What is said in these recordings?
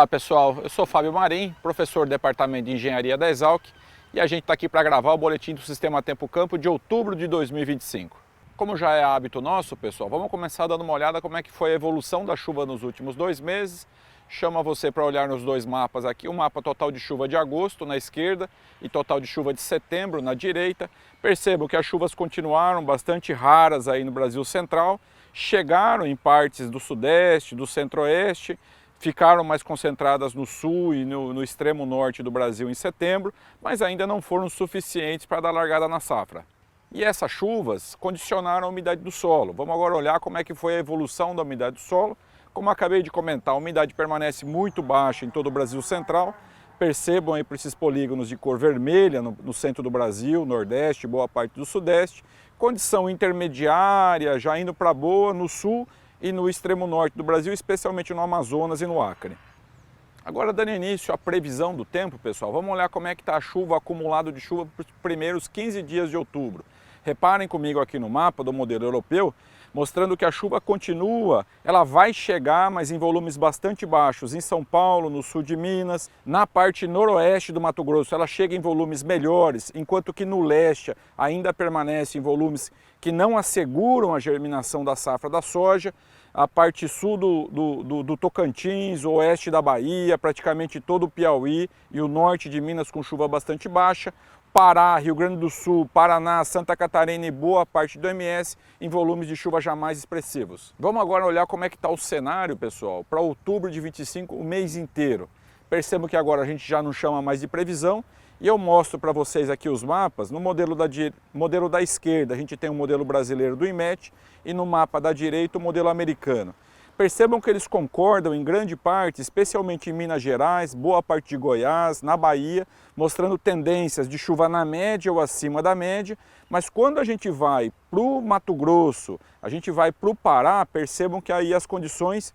Olá pessoal, eu sou Fábio Marim, professor do Departamento de Engenharia da Exalc e a gente está aqui para gravar o boletim do Sistema Tempo Campo de outubro de 2025. Como já é hábito nosso, pessoal, vamos começar dando uma olhada como é que foi a evolução da chuva nos últimos 2 meses. Chama você para olhar nos dois mapas aqui, o mapa total de chuva de agosto na esquerda e total de chuva de setembro na direita. Percebam que as chuvas continuaram bastante raras aí no Brasil Central, chegaram em partes do Sudeste, do Centro-Oeste, ficaram mais concentradas no sul e no extremo norte do Brasil em setembro, mas ainda não foram suficientes para dar largada na safra. E essas chuvas condicionaram a umidade do solo. Vamos agora olhar como é que foi a evolução da umidade do solo. Como acabei de comentar, a umidade permanece muito baixa em todo o Brasil Central. Percebam aí por esses polígonos de cor vermelha no centro do Brasil, Nordeste, boa parte do Sudeste. Condição intermediária, já indo para boa no sul e no extremo norte do Brasil, especialmente no Amazonas e no Acre. Agora, dando início à previsão do tempo, pessoal, vamos olhar como é que está a chuva, acumulado de chuva para os primeiros 15 dias de outubro. Reparem comigo aqui no mapa do modelo europeu, mostrando que a chuva continua, ela vai chegar, mas em volumes bastante baixos, em São Paulo, no sul de Minas, na parte noroeste do Mato Grosso, ela chega em volumes melhores, enquanto que no leste ainda permanece em volumes que não asseguram a germinação da safra da soja. A parte sul do Tocantins, o oeste da Bahia, praticamente todo o Piauí e o norte de Minas com chuva bastante baixa. Pará, Rio Grande do Sul, Paraná, Santa Catarina e boa parte do MS em volumes de chuva jamais expressivos. Vamos agora olhar como é que está o cenário, pessoal, para outubro de 25, o mês inteiro. Percebam que agora a gente já não chama mais de previsão e eu mostro para vocês aqui os mapas. No modelo da esquerda a gente tem o modelo brasileiro do IMET e no mapa da direita o modelo americano. Percebam que eles concordam em grande parte, especialmente em Minas Gerais, boa parte de Goiás, na Bahia, mostrando tendências de chuva na média ou acima da média, mas quando a gente vai para o Mato Grosso, a gente vai para o Pará, percebam que aí as condições,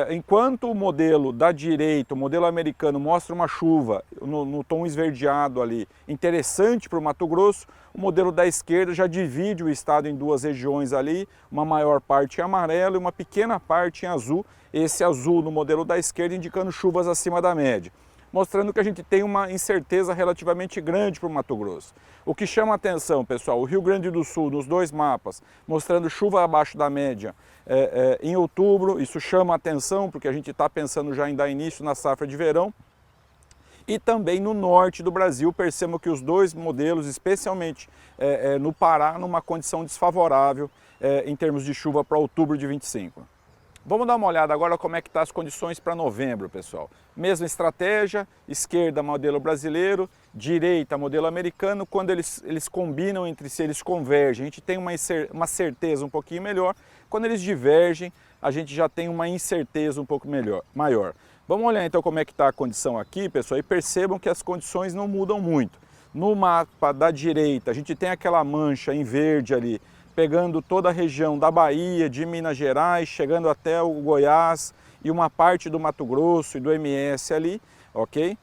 enquanto o modelo da direita, o modelo americano, mostra uma chuva no tom esverdeado ali, interessante para o Mato Grosso, o modelo da esquerda já divide o estado em duas regiões ali, uma maior parte em amarelo e uma pequena parte em azul, esse azul no modelo da esquerda indicando chuvas acima da média, mostrando que a gente tem uma incerteza relativamente grande para o Mato Grosso. O que chama a atenção, pessoal, o Rio Grande do Sul, nos dois mapas, mostrando chuva abaixo da média em outubro, isso chama a atenção porque a gente está pensando já em dar início na safra de verão. E também no norte do Brasil, percebam que os dois modelos, especialmente no Pará, numa condição desfavorável em termos de chuva para outubro de 25. Vamos dar uma olhada agora como é que estão as condições para novembro, pessoal. Mesma estratégia, esquerda modelo brasileiro, direita modelo americano. Quando eles combinam entre si, eles convergem, a gente tem uma certeza um pouquinho melhor. Quando eles divergem, a gente já tem uma incerteza um pouco maior. Vamos olhar então como é que está a condição aqui, pessoal, e percebam que as condições não mudam muito. No mapa da direita, a gente tem aquela mancha em verde ali, pegando toda a região da Bahia, de Minas Gerais, chegando até o Goiás e uma parte do Mato Grosso e do MS ali, ok?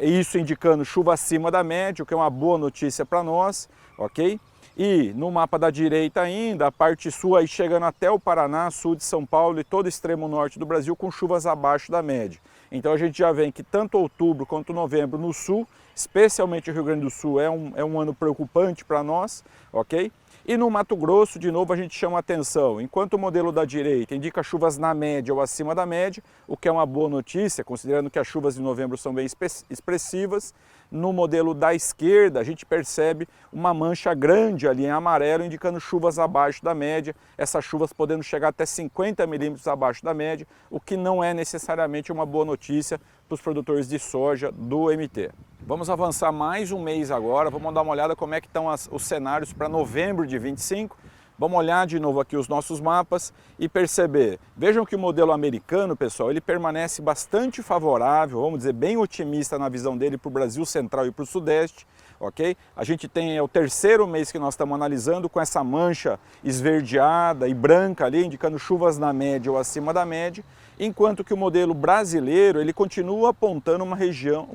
Isso indicando chuva acima da média, o que é uma boa notícia para nós, ok? E no mapa da direita ainda, a parte sul aí chegando até o Paraná, sul de São Paulo e todo o extremo norte do Brasil com chuvas abaixo da média. Então a gente já vê que tanto outubro quanto novembro no sul, especialmente o Rio Grande do Sul, é um ano preocupante para nós, ok? E no Mato Grosso, de novo, a gente chama atenção, enquanto o modelo da direita indica chuvas na média ou acima da média, o que é uma boa notícia, considerando que as chuvas de novembro são bem expressivas, no modelo da esquerda a gente percebe uma mancha grande ali em amarelo, indicando chuvas abaixo da média, essas chuvas podendo chegar até 50 milímetros abaixo da média, o que não é necessariamente uma boa notícia para os produtores de soja do MT. Vamos avançar mais um mês agora, vamos dar uma olhada como é que estão os cenários para novembro de 25. Vamos olhar de novo aqui os nossos mapas e perceber. Vejam que o modelo americano, pessoal, ele permanece bastante favorável, vamos dizer, bem otimista na visão dele para o Brasil Central e para o Sudeste, ok? A gente tem o terceiro mês que nós estamos analisando com essa mancha esverdeada e branca ali, indicando chuvas na média ou acima da média. enquanto que o modelo brasileiro ele continua apontando uma região,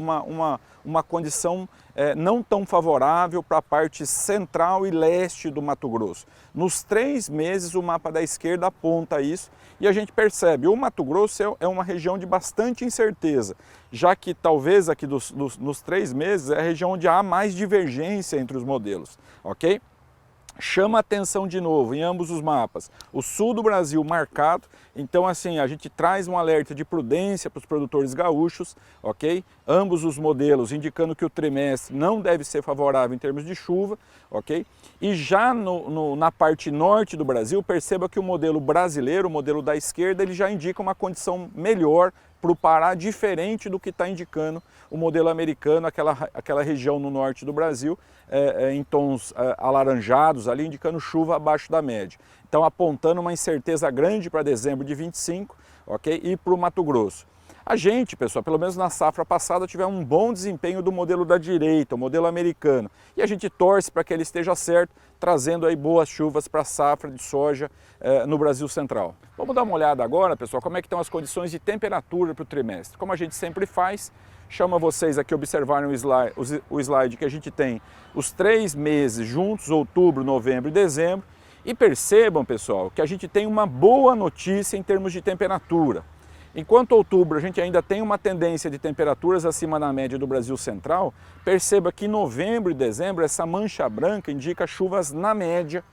uma condição não tão favorável para a parte central e leste do Mato Grosso. Nos 3 meses o mapa da esquerda aponta isso e a gente percebe, o Mato Grosso é uma região de bastante incerteza, já que talvez aqui nos 3 meses é a região onde há mais divergência entre os modelos, ok? Chama atenção de novo em ambos os mapas, o sul do Brasil marcado, então assim, a gente traz um alerta de prudência para os produtores gaúchos, ok? Ambos os modelos indicando que o trimestre não deve ser favorável em termos de chuva, ok? E já na parte norte do Brasil, perceba que o modelo brasileiro, o modelo da esquerda, ele já indica uma condição melhor para o Pará, diferente do que está indicando o modelo americano, aquela região no norte do Brasil, em tons alaranjados, ali indicando chuva abaixo da média. Então apontando uma incerteza grande para dezembro de 25, ok? E para o Mato Grosso. A gente, pessoal, pelo menos na safra passada, tivemos um bom desempenho do modelo da direita, o modelo americano. E a gente torce para que ele esteja certo, trazendo aí boas chuvas para a safra de soja no Brasil Central. Vamos dar uma olhada agora, pessoal, como é que estão as condições de temperatura para o trimestre. Como a gente sempre faz, chama vocês aqui a observarem o slide que a gente tem os 3 meses juntos, outubro, novembro e dezembro. E percebam, pessoal, que a gente tem uma boa notícia em termos de temperatura. Enquanto outubro a gente ainda tem uma tendência de temperaturas acima da média do Brasil Central, perceba que em novembro e dezembro essa mancha branca indica chuvas na média,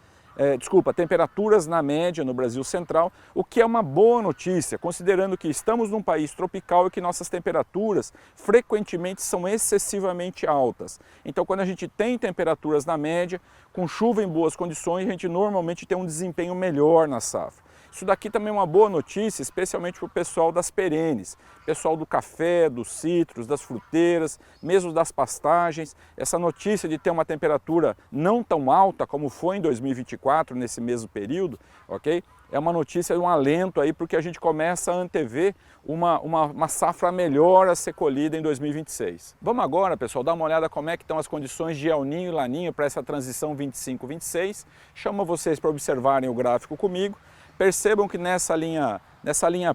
temperaturas na média no Brasil Central, o que é uma boa notícia, considerando que estamos num país tropical e que nossas temperaturas frequentemente são excessivamente altas. Então quando a gente tem temperaturas na média, com chuva em boas condições, a gente normalmente tem um desempenho melhor na safra. Isso daqui também é uma boa notícia, especialmente para o pessoal das perenes, pessoal do café, dos citros, das fruteiras, mesmo das pastagens. Essa notícia de ter uma temperatura não tão alta como foi em 2024, nesse mesmo período, ok? É uma notícia, um alento aí, porque a gente começa a antever uma safra melhor a ser colhida em 2026. Vamos agora, pessoal, dar uma olhada como é que estão as condições de El Niño e Laninha para essa transição 25-26. Chamo vocês para observarem o gráfico comigo. Percebam que nessa linha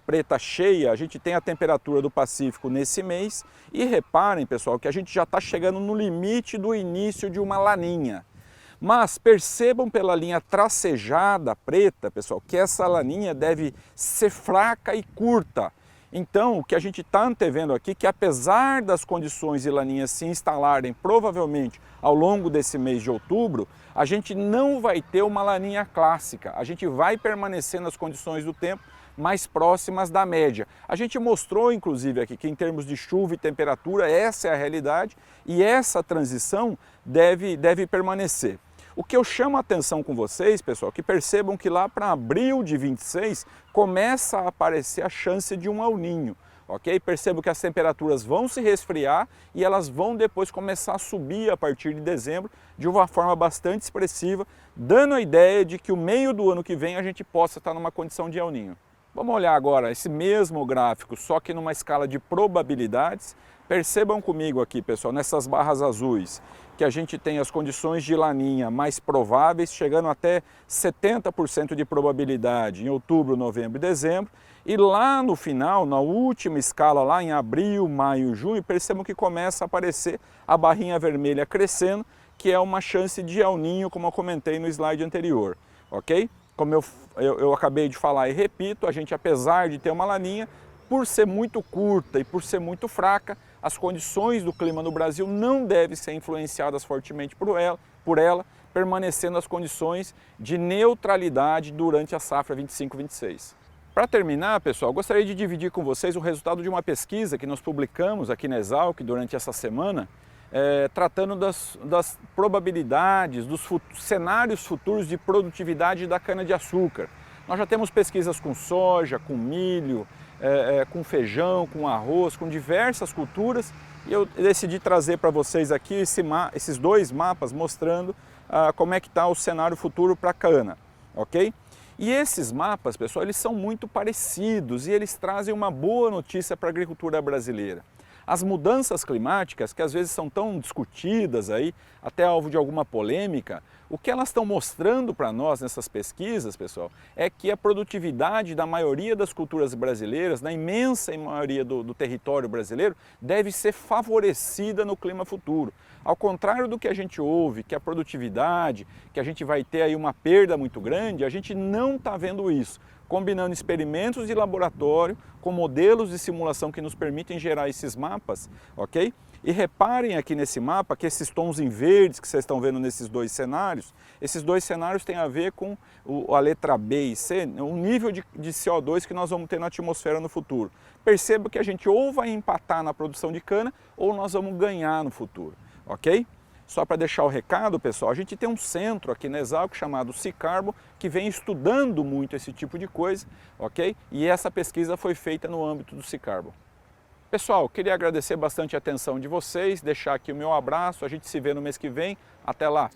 preta cheia, a gente tem a temperatura do Pacífico nesse mês e reparem, pessoal, que a gente já está chegando no limite do início de uma laninha. Mas percebam pela linha tracejada preta, pessoal, que essa laninha deve ser fraca e curta. Então, o que a gente está antevendo aqui é que apesar das condições de laninha se instalarem provavelmente ao longo desse mês de outubro, a gente não vai ter uma laninha clássica, a gente vai permanecer nas condições do tempo mais próximas da média. A gente mostrou, inclusive, aqui que em termos de chuva e temperatura, essa é a realidade e essa transição deve permanecer. O que eu chamo a atenção com vocês, pessoal, que percebam que lá para abril de 26 começa a aparecer a chance de um El Niño, ok? Percebo que as temperaturas vão se resfriar e elas vão depois começar a subir a partir de dezembro de uma forma bastante expressiva, dando a ideia de que o meio do ano que vem a gente possa estar numa condição de El Niño. Vamos olhar agora esse mesmo gráfico, só que numa escala de probabilidades. Percebam comigo aqui, pessoal, nessas barras azuis, que a gente tem as condições de laninha mais prováveis, chegando até 70% de probabilidade em outubro, novembro e dezembro. E lá no final, na última escala, lá em abril, maio e junho, percebam que começa a aparecer a barrinha vermelha crescendo, que é uma chance de El Niño, como eu comentei no slide anterior, ok? Como eu acabei de falar e repito, a gente, apesar de ter uma laninha, por ser muito curta e por ser muito fraca, as condições do clima no Brasil não devem ser influenciadas fortemente por ela, permanecendo as condições de neutralidade durante a safra 25-26. Para terminar, pessoal, gostaria de dividir com vocês o resultado de uma pesquisa que nós publicamos aqui na Exalc durante essa semana, tratando das probabilidades, dos cenários futuros de produtividade da cana-de-açúcar. Nós já temos pesquisas com soja, com milho, com feijão, com arroz, com diversas culturas, e eu decidi trazer para vocês aqui esses 2 mapas mostrando como é que está o cenário futuro para a cana, ok? E esses mapas, pessoal, eles são muito parecidos e eles trazem uma boa notícia para a agricultura brasileira. As mudanças climáticas, que às vezes são tão discutidas aí, até alvo de alguma polêmica, o que elas estão mostrando para nós nessas pesquisas, pessoal, é que a produtividade da maioria das culturas brasileiras, na imensa maioria do território brasileiro, deve ser favorecida no clima futuro. Ao contrário do que a gente ouve, que a produtividade, que a gente vai ter aí uma perda muito grande, a gente não está vendo isso. Combinando experimentos de laboratório com modelos de simulação que nos permitem gerar esses mapas, ok? E reparem aqui nesse mapa que esses tons em verdes que vocês estão vendo nesses dois cenários, esses dois cenários têm a ver com a letra B e C, o nível de CO2 que nós vamos ter na atmosfera no futuro. Perceba que a gente ou vai empatar na produção de cana ou nós vamos ganhar no futuro, ok? Só para deixar o recado, pessoal, a gente tem um centro aqui na Exalc chamado Cicarbo, que vem estudando muito esse tipo de coisa, ok? E essa pesquisa foi feita no âmbito do Cicarbo. Pessoal, queria agradecer bastante a atenção de vocês, deixar aqui o meu abraço, a gente se vê no mês que vem, até lá!